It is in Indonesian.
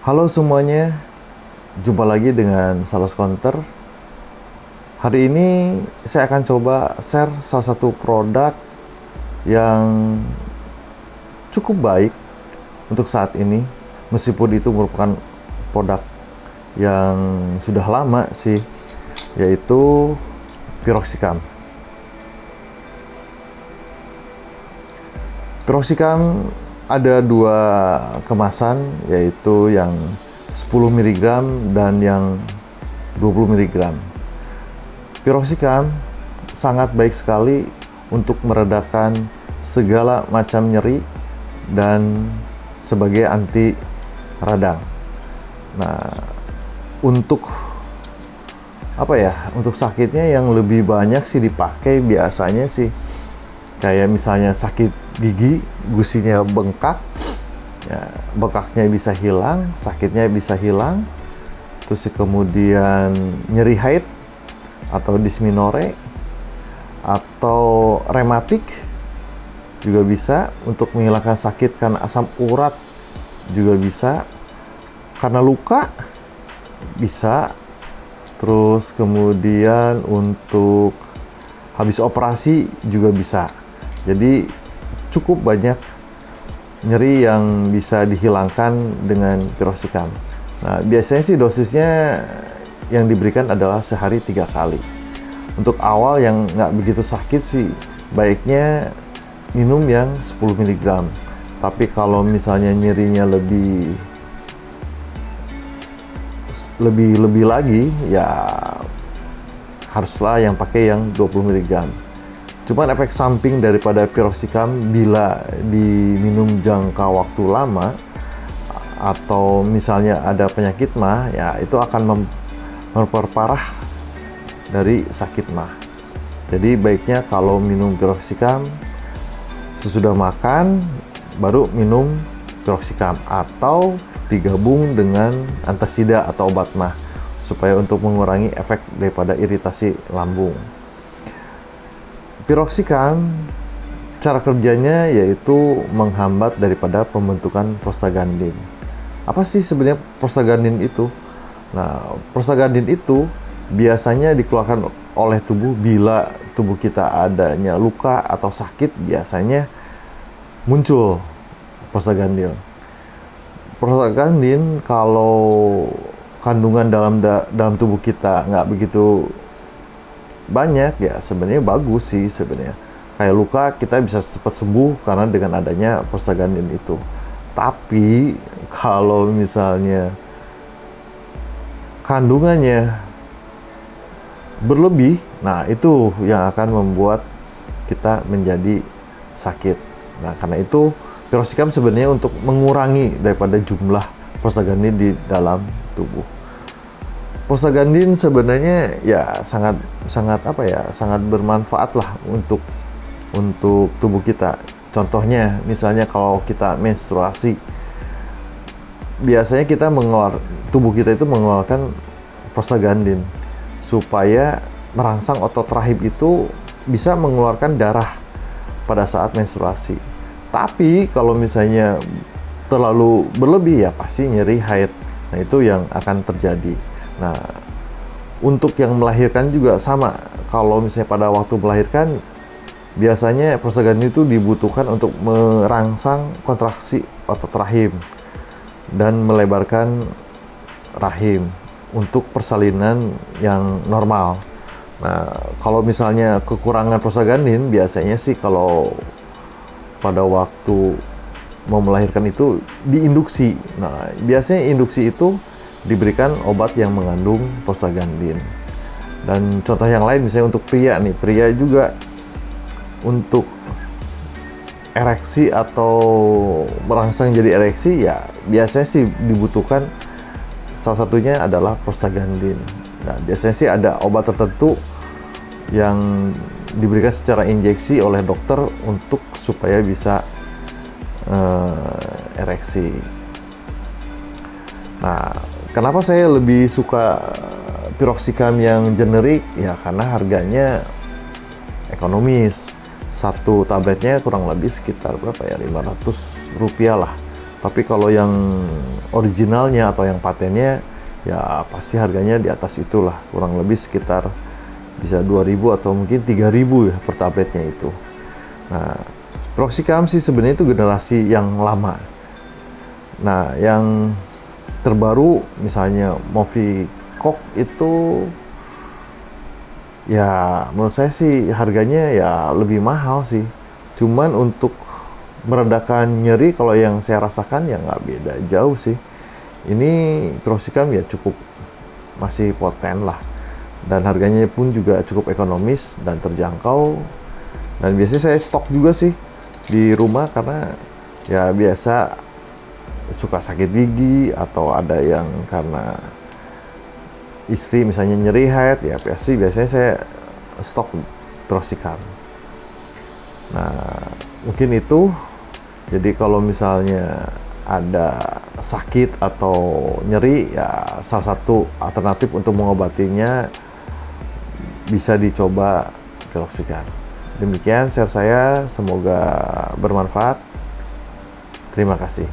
Halo semuanya, jumpa lagi dengan Sales Counter. Hari ini saya akan coba share salah satu produk yang cukup baik untuk saat ini, meskipun itu merupakan produk yang sudah lama sih, yaitu Piroxicam. Piroxicam ada dua kemasan, yaitu yang 10 mg dan yang 20 mg. Piroxicam sangat baik sekali untuk meredakan segala macam nyeri dan sebagai anti radang. Nah, untuk untuk sakitnya yang lebih banyak sih dipakai biasanya sih kayak misalnya sakit gigi, gusinya bengkak, ya, bengkaknya bisa hilang, sakitnya bisa hilang. Terus kemudian nyeri haid atau dysmenorrhea atau rematik juga bisa, untuk menghilangkan sakit karena asam urat juga bisa, karena luka bisa. Terus kemudian untuk habis operasi juga bisa. Jadi cukup banyak nyeri yang bisa dihilangkan dengan Piroxicam. Nah, biasanya sih dosisnya yang diberikan adalah sehari 3 kali. Untuk awal yang nggak begitu sakit sih, baiknya minum yang 10 mg. Tapi kalau misalnya nyerinya lebih lagi, ya haruslah yang pakai yang 20 mg. Cuman efek samping daripada Piroxicam bila diminum jangka waktu lama atau misalnya ada penyakit mah, ya itu akan memperparah dari sakit mah. Jadi baiknya kalau minum Piroxicam sesudah makan baru minum Piroxicam, atau digabung dengan antasida atau obat mah, supaya untuk mengurangi efek daripada iritasi lambung. Piroxicam cara kerjanya yaitu menghambat daripada pembentukan prostaglandin. Apa sih sebenarnya prostaglandin itu? Nah, prostaglandin itu biasanya dikeluarkan oleh tubuh bila tubuh kita adanya luka atau sakit, biasanya muncul prostaglandin. Prostaglandin kalau kandungan dalam tubuh kita nggak begitu banyak, ya sebenarnya bagus sih sebenarnya. Kayak luka kita bisa cepat sembuh karena dengan adanya prostaglandin itu. Tapi kalau misalnya kandungannya berlebih, nah itu yang akan membuat kita menjadi sakit. Nah, karena itu Piroxicam sebenarnya untuk mengurangi daripada jumlah prostaglandin di dalam tubuh. Prostaglandin sebenarnya ya sangat bermanfaat lah untuk tubuh kita. Contohnya misalnya kalau kita menstruasi, biasanya tubuh kita itu mengeluarkan prostaglandin supaya merangsang otot rahim itu bisa mengeluarkan darah pada saat menstruasi. Tapi kalau misalnya terlalu berlebih, ya pasti nyeri haid. Nah, itu yang akan terjadi. Nah, untuk yang melahirkan juga sama. Kalau misalnya pada waktu melahirkan, biasanya prostaglandin itu dibutuhkan untuk merangsang kontraksi otot rahim dan melebarkan rahim untuk persalinan yang normal. Nah, kalau misalnya kekurangan prostaglandin, biasanya sih kalau pada waktu mau melahirkan itu diinduksi. Nah, biasanya induksi itu diberikan obat yang mengandung prostaglandin. Dan contoh yang lain misalnya untuk pria nih, pria juga untuk ereksi atau merangsang jadi ereksi, ya biasanya sih dibutuhkan salah satunya adalah prostaglandin. Nah, biasanya sih ada obat tertentu yang diberikan secara injeksi oleh dokter untuk supaya bisa ereksi. Nah, kenapa saya lebih suka Piroxicam yang generik? Ya karena harganya ekonomis. Satu tabletnya kurang lebih sekitar berapa ya, 500 rupiah lah. Tapi kalau yang originalnya atau yang patennya, ya pasti harganya di atas itulah, kurang lebih sekitar bisa 2.000 atau mungkin 3.000 ya per tabletnya itu. Nah, Proxicam sih sebenarnya itu generasi yang lama. Nah, yang terbaru misalnya Movicok itu ya menurut saya sih harganya ya lebih mahal sih. Cuman untuk meredakan nyeri kalau yang saya rasakan ya nggak beda jauh sih. Ini Proxicam ya cukup masih poten lah. Dan harganya pun juga cukup ekonomis dan terjangkau. Dan biasanya saya stok juga sih di rumah karena ya biasa suka sakit gigi atau ada yang karena istri misalnya nyeri head ya pasti biasanya saya stok Proxicam. Nah, mungkin itu. Jadi kalau misalnya ada sakit atau nyeri ya salah satu alternatif untuk mengobatinya bisa dicoba Proxicam. Demikian share saya, semoga bermanfaat. Terima kasih.